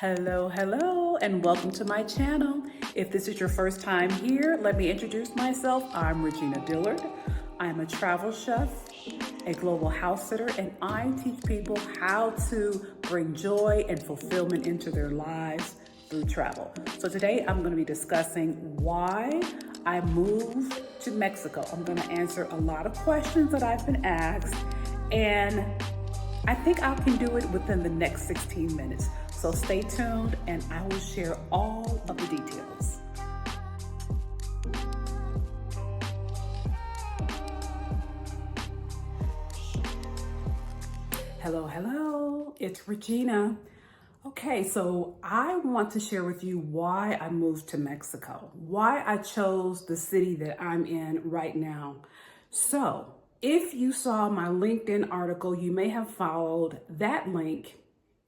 Hello, and welcome to my channel. If this is your first time here, let me introduce myself. I'm Regina Dillard. I'm a travel chef, a global house sitter, and I teach people how to bring joy and fulfillment into their lives through travel. So today I'm going to be discussing why I moved to Mexico. I'm going to answer a lot of questions that I've been asked, and I think I can do it within the next 16 minutes. So stay tuned and I will share all of the details. Hello, it's Regina. Okay, so I want to share with you why I moved to Mexico, why I chose the city that I'm in right now. So if you saw my LinkedIn article, you may have followed that link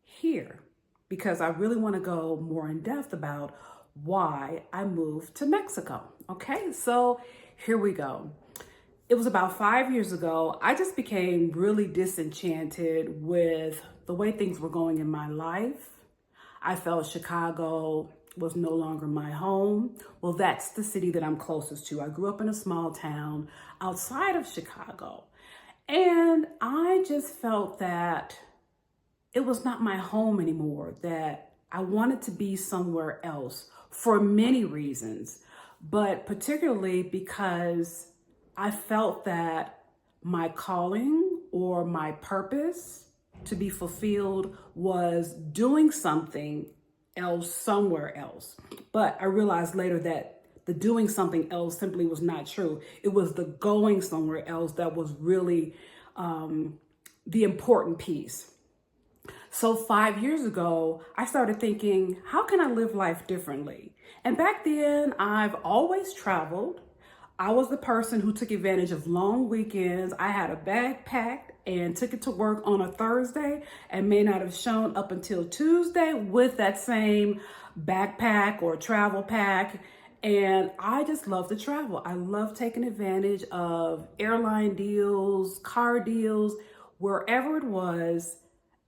here because I really want to go more in depth about why I moved to Mexico. Okay, so here we go. It was about 5 years ago. I just became really disenchanted with the way things were going in my life. I felt Chicago was no longer my home. Well, that's the city that I'm closest to. I grew up in a small town outside of Chicago. And I just felt that it was not my home anymore, that I wanted to be somewhere else for many reasons, but particularly because I felt that my calling or my purpose to be fulfilled was doing something else somewhere else. But I realized later that the doing something else simply was not true. It was the going somewhere else that was really the important piece. So 5 years ago, I started thinking, how can I live life differently? And back then, I've always traveled. I was the person who took advantage of long weekends. I had a bag packed and took it to work on a Thursday and may not have shown up until Tuesday with that same backpack or travel pack. And I just love to travel. I love taking advantage of airline deals, car deals, wherever it was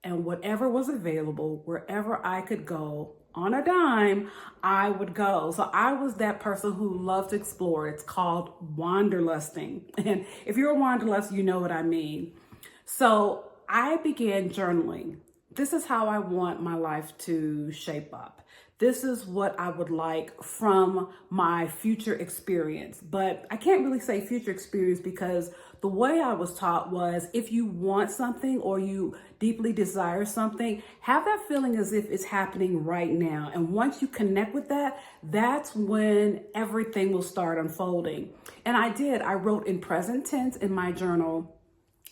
and whatever was available, wherever I could go on a dime, I would go. So I was that person who loved to explore. It's called wanderlusting. And if you're a wanderlust, you know what I mean. So I began journaling. This is how I want my life to shape up. This is what I would like from my future experience. But I can't really say future experience because the way I was taught was if you want something or you deeply desire something, have that feeling as if it's happening right now. And once you connect with that, that's when everything will start unfolding. And I did. I wrote in present tense in my journal.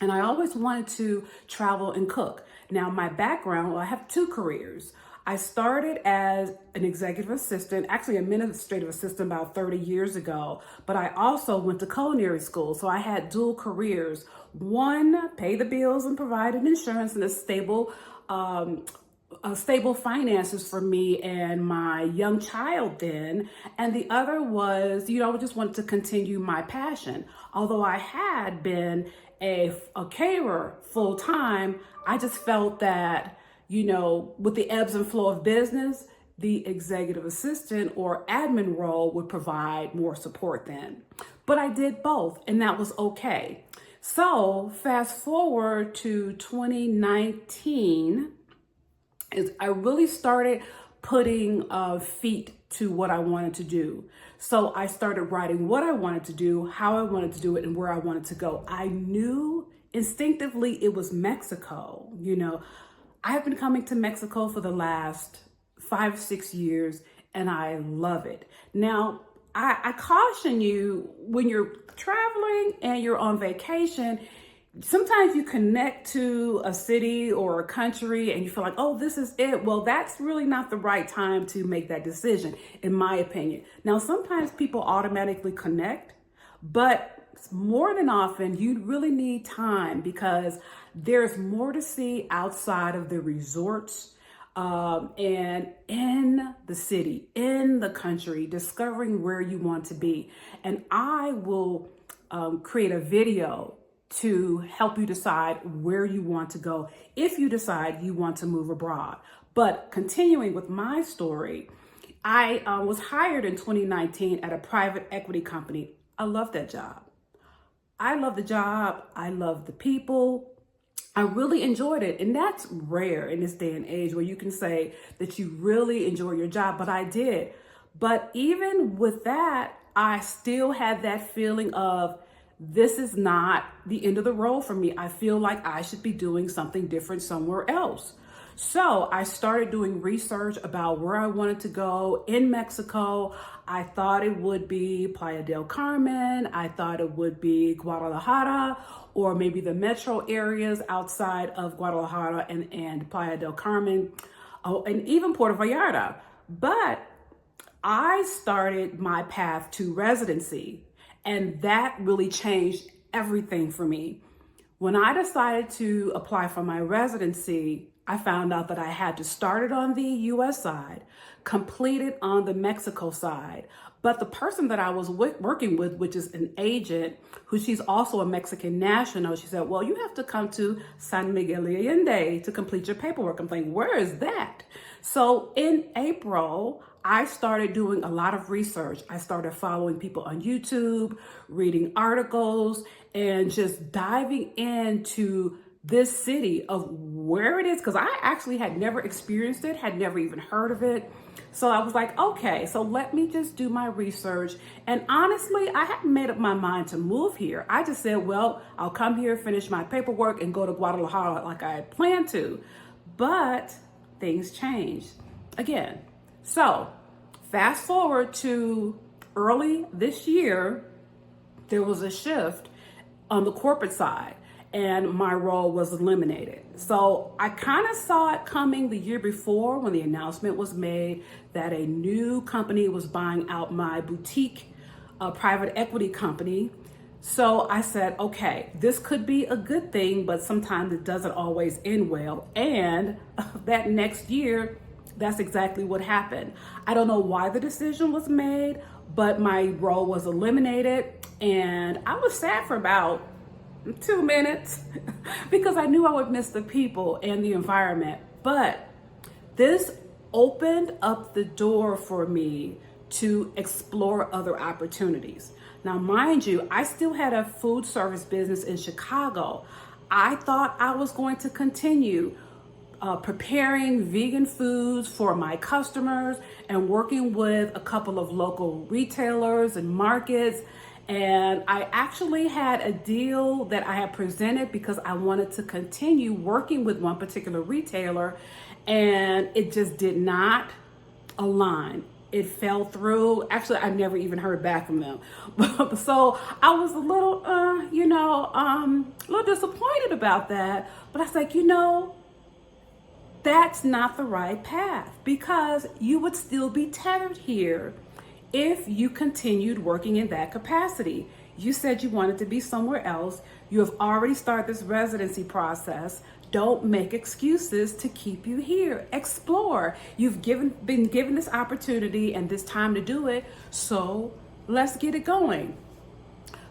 And I always wanted to travel and cook. Now, my background, well, I have two careers. I started as an executive assistant, actually administrative assistant about 30 years ago, but I also went to culinary school. So I had dual careers. One, pay the bills and provide an insurance and a stable finances for me and my young child then. And the other was, I just wanted to continue my passion. Although I had been a caterer full time, I just felt that, with the ebbs and flow of business, the executive assistant or admin role would provide more support then. But I did both, and that was okay. So fast forward to 2019, I really started putting feet to what I wanted to do. So I started writing what I wanted to do, how I wanted to do it, and where I wanted to go. I knew instinctively it was Mexico. I've been coming to Mexico for the last 5-6 years, and I love it. Now, I caution you, when you're traveling and you're on vacation, sometimes you connect to a city or a country and you feel like, oh, this is it. Well, that's really not the right time to make that decision, in my opinion. Now, sometimes people automatically connect, but more than often, you really need time because there's more to see outside of the resorts and in the city, in the country, discovering where you want to be. And I will create a video to help you decide where you want to go if you decide you want to move abroad. But continuing with my story, I was hired in 2019 at a private equity company. I love that job. I love the job. I love the people. I really enjoyed it. And that's rare in this day and age where you can say that you really enjoy your job, but I did. But even with that, I still had that feeling of this is not the end of the road for me. I feel like I should be doing something different somewhere else. So I started doing research about where I wanted to go in Mexico. I thought it would be Playa del Carmen. I thought it would be Guadalajara, or maybe the metro areas outside of Guadalajara and Playa del Carmen, and even Puerto Vallarta. But I started my path to residency, and that really changed everything for me. When I decided to apply for my residency, I found out that I had to start it on the US side, complete it on the Mexico side. But the person that I was working with, which is an agent, who she's also a Mexican national, she said, well, you have to come to San Miguel to complete your paperwork. I'm thinking, where is that? So in April, I started doing a lot of research. I started following people on YouTube, reading articles, and just diving into this city of where it is, because I actually had never experienced it, had never even heard of it. So I was like, okay, so let me just do my research. And honestly, I hadn't made up my mind to move here. I just said, well, I'll come here, finish my paperwork, and go to Guadalajara like I had planned to. But things changed again. So fast forward to early this year, there was a shift on the corporate side, and my role was eliminated. So I kind of saw it coming the year before when the announcement was made that a new company was buying out my boutique private equity company. So I said, okay, this could be a good thing, but sometimes it doesn't always end well. And that next year, that's exactly what happened. I don't know why the decision was made, but my role was eliminated, and I was sad for about 2 minutes because I knew I would miss the people and the environment. But this opened up the door for me to explore other opportunities. Now, mind you, I still had a food service business in Chicago. I thought I was going to continue preparing vegan foods for my customers and working with a couple of local retailers and markets. And I actually had a deal that I had presented because I wanted to continue working with one particular retailer, and it just did not align. It fell through. Actually, I never even heard back from them. So I was a little, a little disappointed about that. But I was like, that's not the right path, because you would still be tethered here if you continued working in that capacity. You said you wanted to be somewhere else. You have already started this residency process. Don't make excuses to keep you here. Explore. You've been given this opportunity and this time to do it, so let's get it going.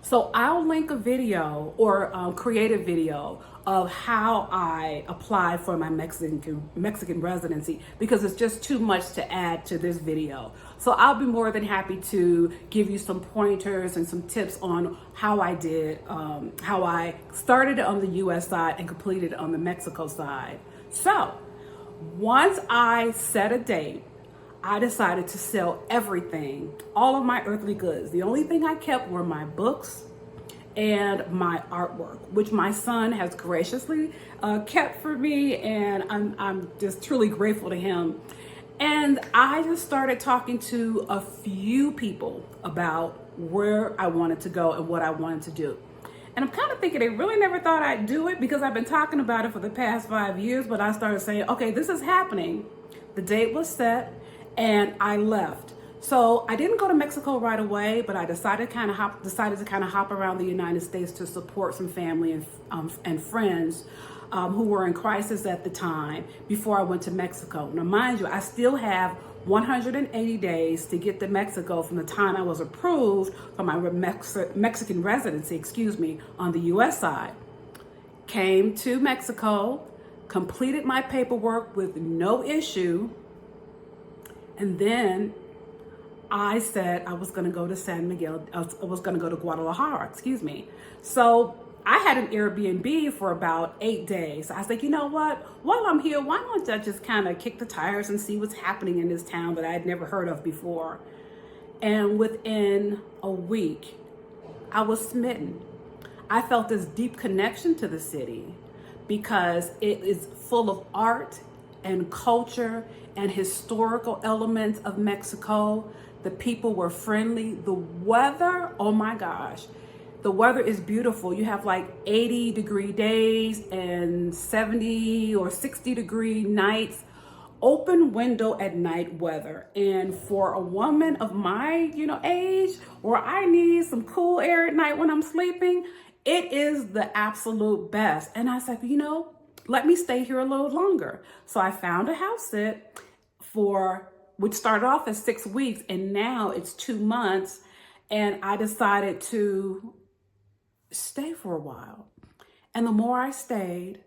So I'll link a video or create a video of how I apply for my Mexican residency, because it's just too much to add to this video. So I'll be more than happy to give you some pointers and some tips on how I did, how I started on the US side and completed on the Mexico side. So once I set a date, I decided to sell everything, all of my earthly goods. The only thing I kept were my books and my artwork, which my son has graciously kept for me, and I'm just truly grateful to him. And I just started talking to a few people about where I wanted to go and what I wanted to do. And I'm kind of thinking they really never thought I'd do it, because I've been talking about it for the past 5 years, but I started saying, okay, this is happening. The date was set and I left. So I didn't go to Mexico right away, but I decided to kind of hop around the United States to support some family and friends who were in crisis at the time before I went to Mexico. Now, mind you, I still have 180 days to get to Mexico from the time I was approved for my Mexican residency, on the US side. Came to Mexico, completed my paperwork with no issue, and then I said I was going to go to San Miguel. I was going to go to Guadalajara, excuse me. So I had an Airbnb for about 8 days. I was like, you know what? While I'm here, why don't I just kind of kick the tires and see what's happening in this town that I had never heard of before? And within a week, I was smitten. I felt this deep connection to the city because it is full of art and culture and historical elements of Mexico. The people were friendly. The weather, oh my gosh, the weather is beautiful. You have like 80-degree days and 70 or 60-degree nights. Open window at night weather. And for a woman of my, age, where I need some cool air at night when I'm sleeping, it is the absolute best. And I said, let me stay here a little longer. So I found a house sit which started off as 6 weeks, and now it's 2 months. And I decided to stay for a while. And the more I stayed,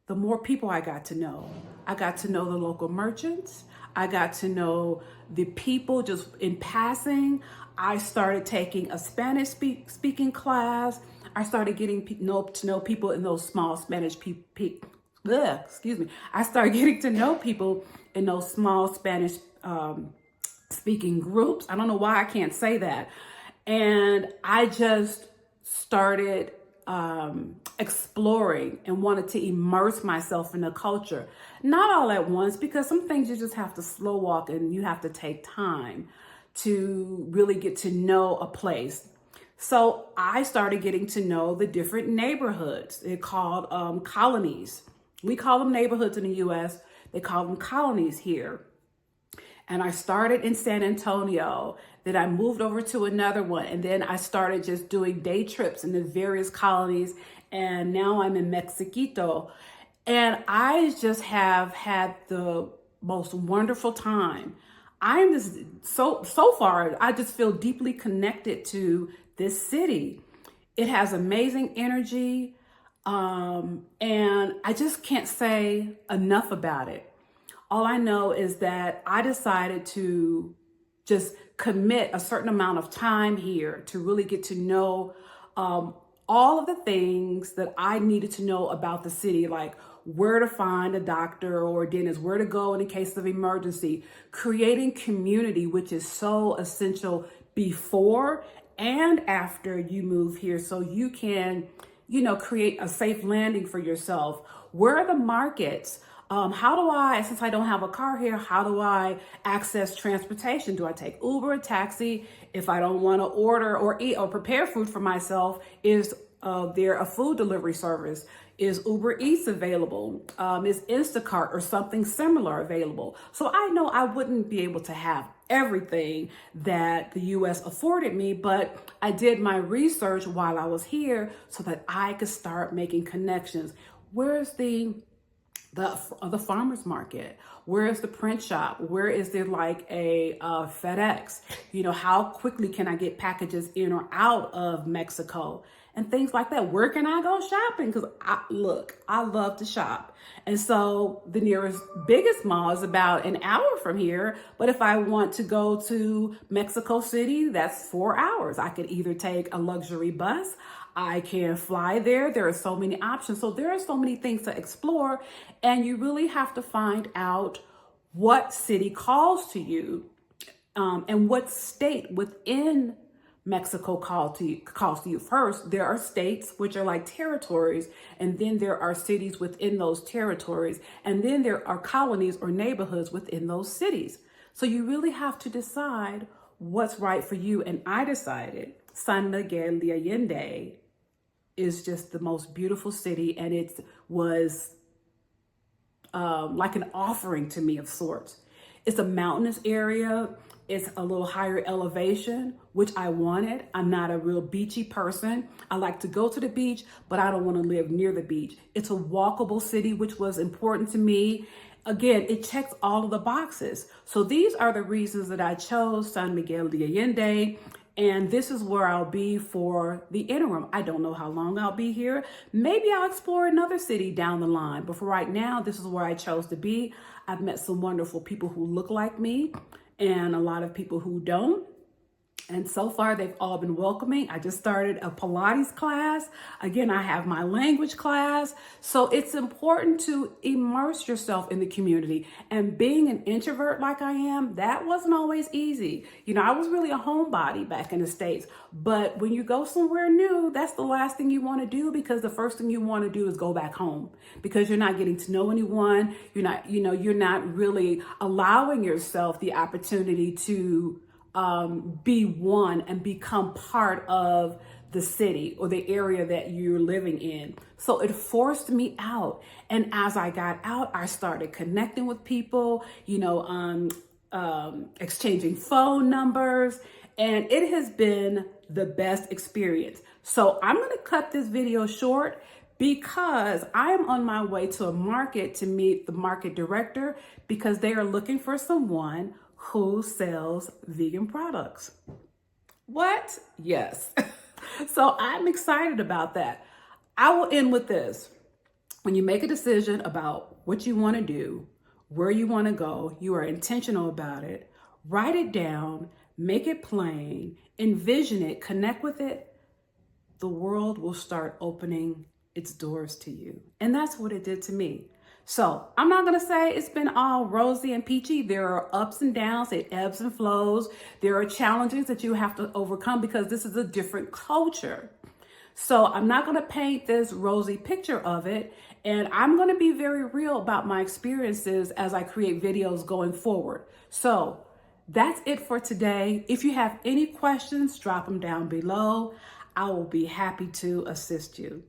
the more people I got to know. I got to know the local merchants. I got to know the people just in passing. I started taking a Spanish speaking class. I started getting to know people in those small Spanish I started getting to know people in those small Spanish speaking groups. I don't know why I can't say that. And I just started exploring and wanted to immerse myself in the culture. Not all at once, because some things you just have to slow walk and you have to take time to really get to know a place. So I started getting to know the different neighborhoods. They're called colonies. We call them neighborhoods in the US. They call them colonies here. And I started in San Antonio. Then I moved over to another one. And then I started just doing day trips in the various colonies. And now I'm in Mexiquito. And I just have had the most wonderful time. I'm just so far, I just feel deeply connected to this city. It has amazing energy. And I just can't say enough about it. All I know is that I decided to just commit a certain amount of time here to really get to know all of the things that I needed to know about the city, like where to find a doctor or a dentist, where to go in case of emergency, creating community, which is so essential before and after you move here, so you can, create a safe landing for yourself. Where are the markets? How do I, since I don't have a car here, how do I access transportation? Do I take Uber, a taxi? If I don't want to order or eat or prepare food for myself, is there a food delivery service? Is Uber Eats available? Is Instacart or something similar available? So I know I wouldn't be able to have everything that the US afforded me, but I did my research while I was here so that I could start making connections. Where's the farmer's market? Where is the print shop? Where is there like a FedEx? How quickly can I get packages in or out of Mexico? And things like that. Where can I go shopping? Because I love to shop. And so the nearest biggest mall is about an hour from here. But if I want to go to Mexico City, that's 4 hours. I could either take a luxury bus, I can fly there. There are so many options. So there are so many things to explore. And you really have to find out what city calls to you and what state within Mexico calls to you. First, there are states, which are like territories, and then there are cities within those territories, and then there are colonies or neighborhoods within those cities. So you really have to decide what's right for you. And I decided San Miguel de Allende is just the most beautiful city, and it was like an offering to me of sorts. It's a mountainous area. It's a little higher elevation, which I wanted. I'm not a real beachy person. I like to go to the beach, but I don't want to live near the beach. It's a walkable city, which was important to me. Again, it checks all of the boxes. So these are the reasons that I chose San Miguel de Allende. And this is where I'll be for the interim. I don't know how long I'll be here. Maybe I'll explore another city down the line. But for right now, this is where I chose to be. I've met some wonderful people who look like me and a lot of people who don't. And so far, they've all been welcoming. I just started a Pilates class. Again, I have my language class. So it's important to immerse yourself in the community. And being an introvert like I am, that wasn't always easy. You know, I was really a homebody back in the States. But when you go somewhere new, that's the last thing you want to do, because the first thing you want to do is go back home, because you're not getting to know anyone. You're not really allowing yourself the opportunity to be one and become part of the city or the area that you're living in. So it forced me out. And as I got out, I started connecting with people, exchanging phone numbers, and it has been the best experience. So I'm going to cut this video short because I'm on my way to a market to meet the market director, because they are looking for someone who sells vegan products. What? Yes. So I'm excited about that. I will end with this. When you make a decision about what you want to do, where you want to go, you are intentional about it. Write it down, make it plain, envision it, connect with it. The world will start opening its doors to you. And that's what it did to me. So I'm not going to say it's been all rosy and peachy. There are ups and downs, it ebbs and flows. There are challenges that you have to overcome, because this is a different culture. So I'm not going to paint this rosy picture of it. And I'm going to be very real about my experiences as I create videos going forward. So that's it for today. If you have any questions, drop them down below. I will be happy to assist you.